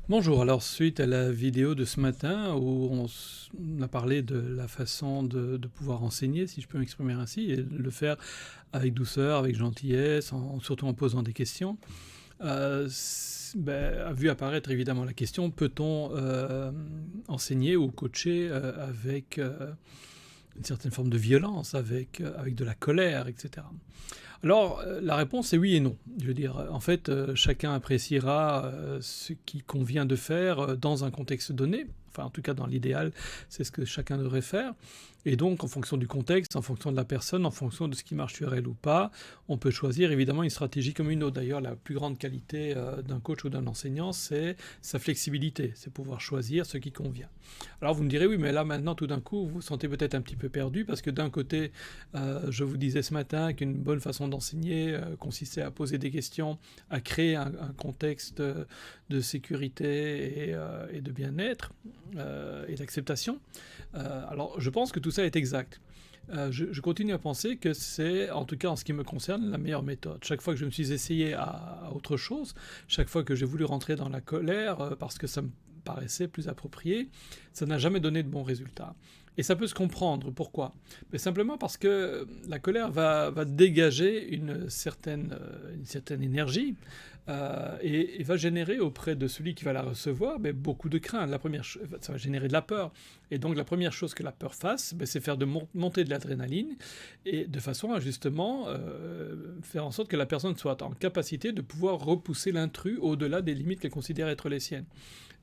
Bonjour, alors suite à la vidéo de ce matin où on a parlé de la façon de pouvoir enseigner, si je peux m'exprimer ainsi, et de le faire avec douceur, avec gentillesse, surtout en posant des questions, a vu apparaître évidemment la question, peut-on enseigner ou coacher avec une certaine forme de violence, avec de la colère, etc. Alors, la réponse est oui et non. Je veux dire, en fait, chacun appréciera ce qui convient de faire dans un contexte donné. Enfin, en tout cas, dans l'idéal, c'est ce que chacun devrait faire. Et donc, en fonction du contexte, en fonction de la personne, en fonction de ce qui marche sur elle ou pas, on peut choisir évidemment une stratégie comme une autre. D'ailleurs, la plus grande qualité d'un coach ou d'un enseignant, c'est sa flexibilité, c'est pouvoir choisir ce qui convient. Alors, vous me direz, oui, mais là, maintenant, tout d'un coup, vous vous sentez peut-être un petit peu perdu, parce que d'un côté, je vous disais ce matin qu'une bonne façon d'enseigner consistait à poser des questions, à créer un contexte de sécurité et de bien-être et d'acceptation. Alors, je pense que tout ça est exact. Je continue à penser que c'est, en tout cas en ce qui me concerne, la meilleure méthode. Chaque fois que je me suis essayé à autre chose, chaque fois que j'ai voulu rentrer dans la colère parce que ça me paraissait plus approprié, ça n'a jamais donné de bons résultats. Et ça peut se comprendre. Pourquoi? Mais simplement parce que la colère va dégager une certaine énergie et va générer auprès de celui qui va la recevoir beaucoup de crainte. Ça va générer de la peur. Et donc la première chose que la peur fasse, c'est faire monter de l'adrénaline et de façon à justement faire en sorte que la personne soit en capacité de pouvoir repousser l'intrus au-delà des limites qu'elle considère être les siennes.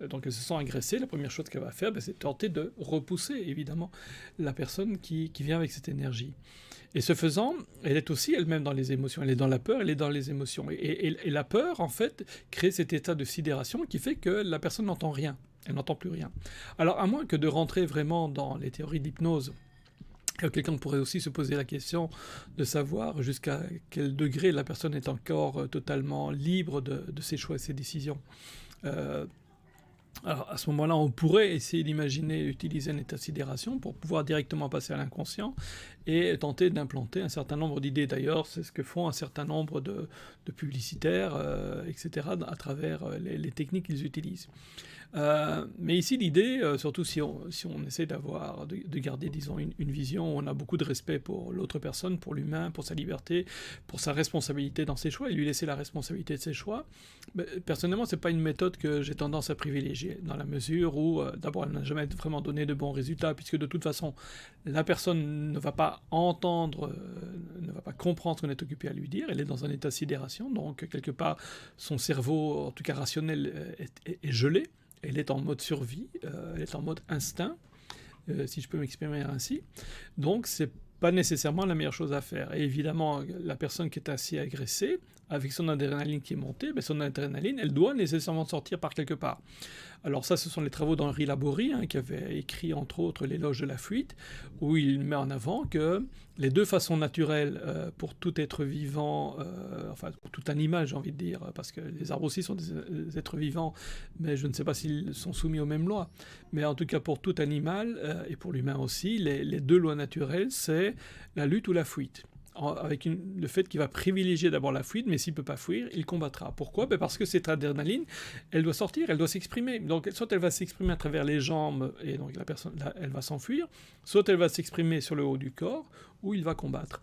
Donc elle se sent agressée, la première chose qu'elle va faire, c'est tenter de repousser évidemment la personne qui vient avec cette énergie. Et ce faisant, elle est aussi elle-même dans les émotions, elle est dans la peur, elle est dans les émotions. Et la peur, en fait, crée cet état de sidération qui fait que la personne n'entend rien, elle n'entend plus rien. Alors à moins que de rentrer vraiment dans les théories d'hypnose, quelqu'un pourrait aussi se poser la question de savoir jusqu'à quel degré la personne est encore totalement libre de ses choix et ses décisions. Euh, alors à ce moment-là, on pourrait essayer d'imaginer utiliser un état de sidération pour pouvoir directement passer à l'inconscient et tenter d'implanter un certain nombre d'idées. D'ailleurs, c'est ce que font un certain nombre de publicitaires, etc., à travers les techniques qu'ils utilisent. Mais ici, l'idée, surtout si on essaie de garder, disons, une vision où on a beaucoup de respect pour l'autre personne, pour l'humain, pour sa liberté, pour sa responsabilité dans ses choix, et lui laisser la responsabilité de ses choix, personnellement, c'est pas une méthode que j'ai tendance à privilégier, dans la mesure où, d'abord, elle n'a jamais vraiment donné de bons résultats, puisque de toute façon, la personne ne va pas entendre, ne va pas comprendre ce qu'on est occupé à lui dire, elle est dans un état de sidération, donc quelque part, son cerveau, en tout cas rationnel, est gelé. Elle est en mode survie, elle est en mode instinct, si je peux m'exprimer ainsi. Donc, c'est pas nécessairement la meilleure chose à faire. Et évidemment, la personne qui est ainsi agressée, avec son adrénaline qui est montée, son adrénaline, elle doit nécessairement sortir par quelque part. Alors ça, ce sont les travaux d'Henri Laborie, qui avait écrit entre autres L'éloge de la fuite, où il met en avant que les deux façons naturelles pour tout être vivant, enfin pour tout animal j'ai envie de dire, parce que les arbres aussi sont des êtres vivants, mais je ne sais pas s'ils sont soumis aux mêmes lois, mais en tout cas pour tout animal, et pour l'humain aussi, les deux lois naturelles, c'est la lutte ou la fuite, avec le fait qu'il va privilégier d'abord la fuite, mais s'il ne peut pas fuir, il combattra. Pourquoi? Parce que cette adrénaline, elle doit sortir, elle doit s'exprimer. Donc soit elle va s'exprimer à travers les jambes, et donc la personne, là, elle va s'enfuir, soit elle va s'exprimer sur le haut du corps, où il va combattre.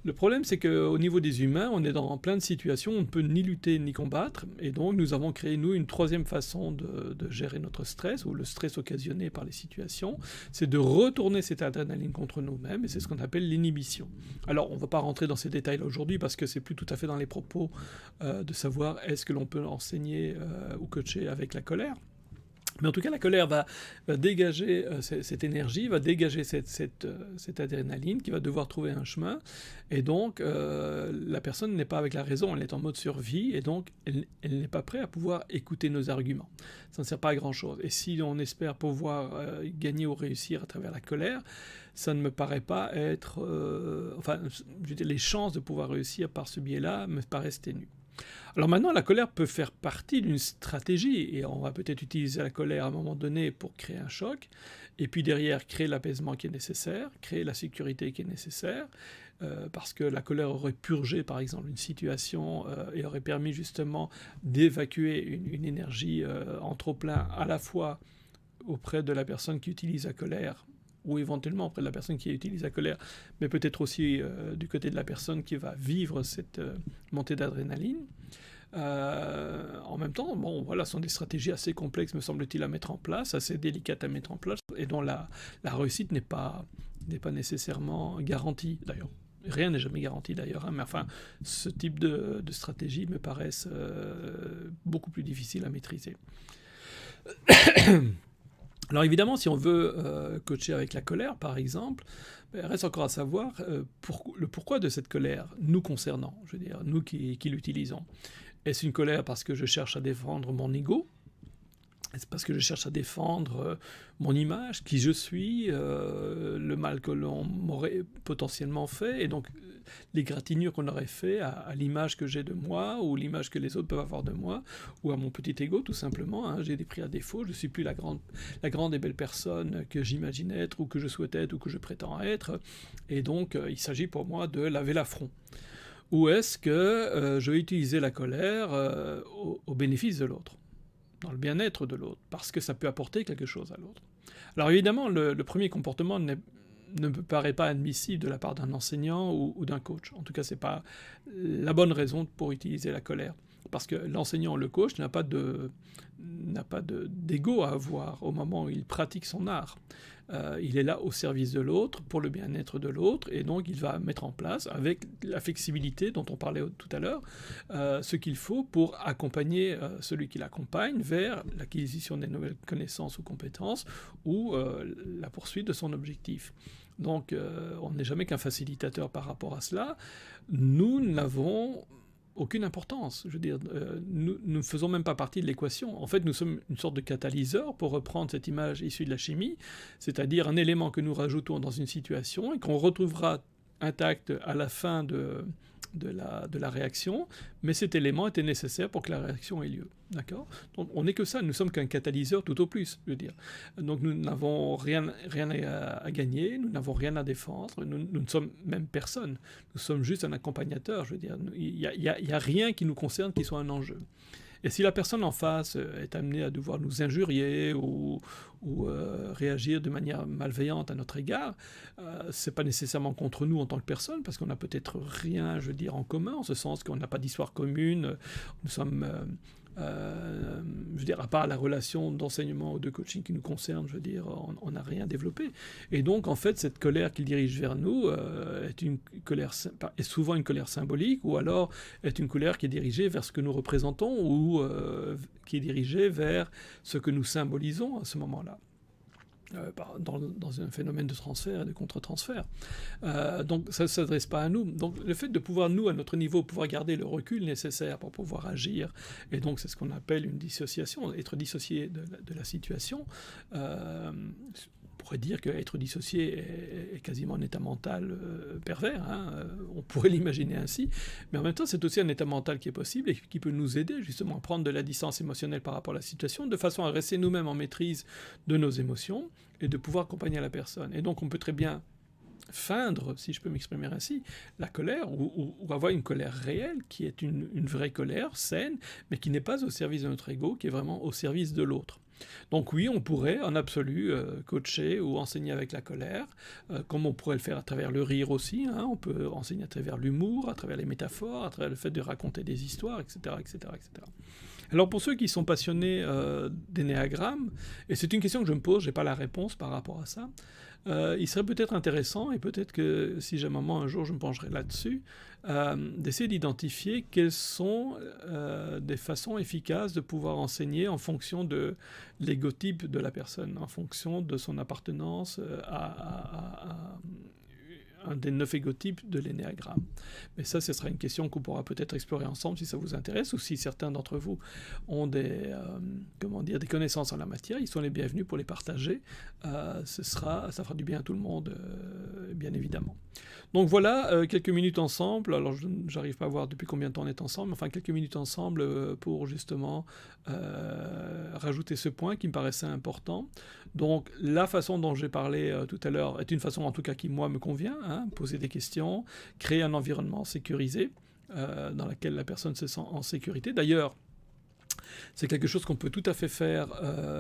Le problème, c'est qu'au niveau des humains, on est dans plein de situations où on ne peut ni lutter ni combattre, et donc nous avons créé, nous, une troisième façon de gérer notre stress, ou le stress occasionné par les situations, c'est de retourner cette adrénaline contre nous-mêmes, et c'est ce qu'on appelle l'inhibition. Alors, on ne va pas rentrer dans ces détails-là aujourd'hui, parce que c'est plus tout à fait dans les propos de savoir est-ce que l'on peut enseigner ou coacher avec la colère. Mais en tout cas, la colère va dégager cette énergie, va dégager cette adrénaline qui va devoir trouver un chemin. Et donc, la personne n'est pas avec la raison, elle est en mode survie, et donc elle n'est pas prête à pouvoir écouter nos arguments. Ça ne sert pas à grand-chose. Et si on espère pouvoir gagner ou réussir à travers la colère, ça ne me paraît pas être... enfin, je veux dire, les chances de pouvoir réussir par ce biais-là me paraissent ténues. Alors maintenant, la colère peut faire partie d'une stratégie, et on va peut-être utiliser la colère à un moment donné pour créer un choc, et puis derrière créer l'apaisement qui est nécessaire, créer la sécurité qui est nécessaire, parce que la colère aurait purgé, par exemple, une situation et aurait permis justement d'évacuer une énergie en trop-plein à la fois auprès de la personne qui utilise la colère ou éventuellement auprès de la personne qui utilise la colère, mais peut-être aussi du côté de la personne qui va vivre cette montée d'adrénaline. En même temps, bon, voilà, ce sont des stratégies assez complexes, me semble-t-il, à mettre en place, assez délicates à mettre en place, et dont la réussite n'est pas nécessairement garantie, d'ailleurs. Rien n'est jamais garanti d'ailleurs, hein, mais enfin, ce type de stratégie me paraissent beaucoup plus difficiles à maîtriser. Alors évidemment, si on veut coacher avec la colère, par exemple, reste encore à savoir le pourquoi de cette colère, nous concernant, je veux dire, nous qui l'utilisons. Est-ce une colère parce que je cherche à défendre mon ego ? Est-ce parce que je cherche à défendre mon image, qui je suis, le mal que l'on m'aurait potentiellement fait, et donc l'égratignure qu'on aurait fait à l'image que j'ai de moi, ou l'image que les autres peuvent avoir de moi, ou à mon petit ego, tout simplement. Hein, j'ai des pris à défaut, je ne suis plus la grande et belle personne que j'imagine être, ou que je souhaite être, ou que je prétends être, et donc il s'agit pour moi de laver l'affront. Ou est-ce que je vais utiliser la colère au bénéfice de l'autre, dans le bien-être de l'autre, parce que ça peut apporter quelque chose à l'autre. Alors évidemment, le premier comportement ne me paraît pas admissible de la part d'un enseignant ou d'un coach. En tout cas, ce n'est pas la bonne raison pour utiliser la colère. Parce que l'enseignant ou le coach n'a pas d'ego à avoir au moment où il pratique son art. Il est là au service de l'autre, pour le bien-être de l'autre, et donc il va mettre en place, avec la flexibilité dont on parlait tout à l'heure, ce qu'il faut pour accompagner celui qui l'accompagne vers l'acquisition des nouvelles connaissances ou compétences, ou la poursuite de son objectif. Donc on n'est jamais qu'un facilitateur par rapport à cela. Nous n'avons aucune importance. Je veux dire, nous ne faisons même pas partie de l'équation. En fait, nous sommes une sorte de catalyseur, pour reprendre cette image issue de la chimie, c'est-à-dire un élément que nous rajoutons dans une situation et qu'on retrouvera intact à la fin de la réaction, mais cet élément était nécessaire pour que la réaction ait lieu. D'accord ? Donc on n'est que ça, nous sommes qu'un catalyseur tout au plus, je veux dire. Donc nous n'avons rien à gagner, nous n'avons rien à défendre, nous ne sommes même personne. Nous sommes juste un accompagnateur, je veux dire. Il y a rien qui nous concerne qui soit un enjeu. Et si la personne en face est amenée à devoir nous injurier ou réagir de manière malveillante à notre égard, c'est pas nécessairement contre nous en tant que personne, parce qu'on n'a peut-être rien, je veux dire, en commun, en ce sens qu'on n'a pas d'histoire commune, nous sommes... je veux dire, à part la relation d'enseignement ou de coaching qui nous concerne, je veux dire, on n'a rien développé. Et donc, en fait, cette colère qu'il dirige vers nous est souvent une colère symbolique, ou alors est une colère qui est dirigée vers ce que nous représentons, ou qui est dirigée vers ce que nous symbolisons à ce moment-là. Dans un phénomène de transfert et de contre-transfert. Donc ça ne s'adresse pas à nous. Donc le fait de pouvoir, nous, à notre niveau, pouvoir garder le recul nécessaire pour pouvoir agir, et donc c'est ce qu'on appelle une dissociation, être dissocié de la situation, on pourrait dire qu'être dissocié est quasiment un état mental pervers, hein, on pourrait l'imaginer ainsi, mais en même temps c'est aussi un état mental qui est possible et qui peut nous aider justement à prendre de la distance émotionnelle par rapport à la situation, de façon à rester nous-mêmes en maîtrise de nos émotions et de pouvoir accompagner la personne. Et donc on peut très bien feindre, si je peux m'exprimer ainsi, la colère, ou avoir une colère réelle, qui est une vraie colère, saine, mais qui n'est pas au service de notre ego, qui est vraiment au service de l'autre. Donc oui, on pourrait en absolu coacher ou enseigner avec la colère, comme on pourrait le faire à travers le rire aussi, hein, on peut enseigner à travers l'humour, à travers les métaphores, à travers le fait de raconter des histoires, etc. etc., etc. Alors pour ceux qui sont passionnés d'énéagramme, et c'est une question que je me pose, je n'ai pas la réponse par rapport à ça, il serait peut-être intéressant, et peut-être que si j'ai un moment un jour je me pencherai là-dessus, d'essayer d'identifier quelles sont des façons efficaces de pouvoir enseigner en fonction de l'égotype de la personne, en fonction de son appartenance à un des 9 égotypes de l'énéagramme. Mais ça, ce sera une question qu'on pourra peut-être explorer ensemble si ça vous intéresse, ou si certains d'entre vous ont des connaissances en la matière, ils sont les bienvenus pour les partager. Ça fera du bien à tout le monde, bien évidemment. Donc voilà, quelques minutes ensemble. Alors, j'arrive pas à voir depuis combien de temps on est ensemble, mais enfin quelques minutes ensemble pour justement rajouter ce point qui me paraissait important. Donc, la façon dont j'ai parlé tout à l'heure est une façon en tout cas qui, moi, me convient, hein. hein, poser des questions, créer un environnement sécurisé dans lequel la personne se sent en sécurité. D'ailleurs, c'est quelque chose qu'on peut tout à fait faire,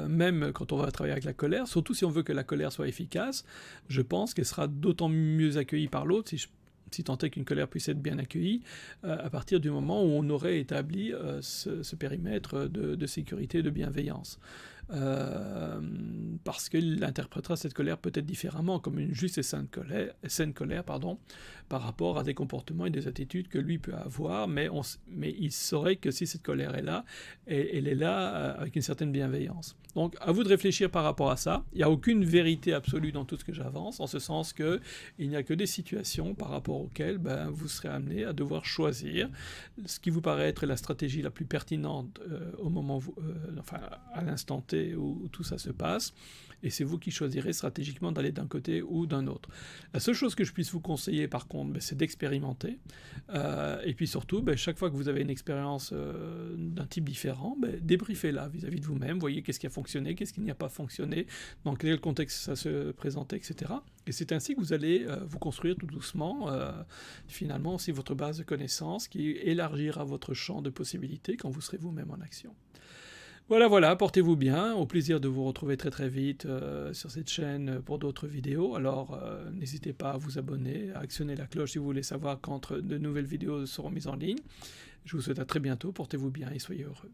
même quand on va travailler avec la colère, surtout si on veut que la colère soit efficace. Je pense qu'elle sera d'autant mieux accueillie par l'autre, si tant est qu'une colère puisse être bien accueillie, à partir du moment où on aurait établi ce périmètre de sécurité et de bienveillance. Parce qu'il interprétera cette colère peut-être différemment, comme une juste et saine colère, par rapport à des comportements et des attitudes que lui peut avoir, mais il saurait que si cette colère est là, elle est là avec une certaine bienveillance. Donc à vous de réfléchir par rapport à ça. Il n'y a aucune vérité absolue dans tout ce que j'avance, en ce sens qu'il n'y a que des situations par rapport auxquelles vous serez amené à devoir choisir ce qui vous paraît être la stratégie la plus pertinente au moment à l'instant T où tout ça se passe, et c'est vous qui choisirez stratégiquement d'aller d'un côté ou d'un autre. La seule chose que je puisse vous conseiller par contre, c'est d'expérimenter, et puis surtout, chaque fois que vous avez une expérience d'un type différent, débriefez-la vis-à-vis de vous-même, voyez qu'est-ce qui a fonctionné, qu'est-ce qui n'y a pas fonctionné, dans quel contexte ça se présentait, etc. Et c'est ainsi que vous allez vous construire tout doucement, finalement, aussi votre base de connaissances qui élargira votre champ de possibilités quand vous serez vous-même en action. Voilà, portez-vous bien, au plaisir de vous retrouver très très vite sur cette chaîne pour d'autres vidéos. Alors n'hésitez pas à vous abonner, à actionner la cloche si vous voulez savoir quand de nouvelles vidéos seront mises en ligne. Je vous souhaite à très bientôt, portez-vous bien et soyez heureux.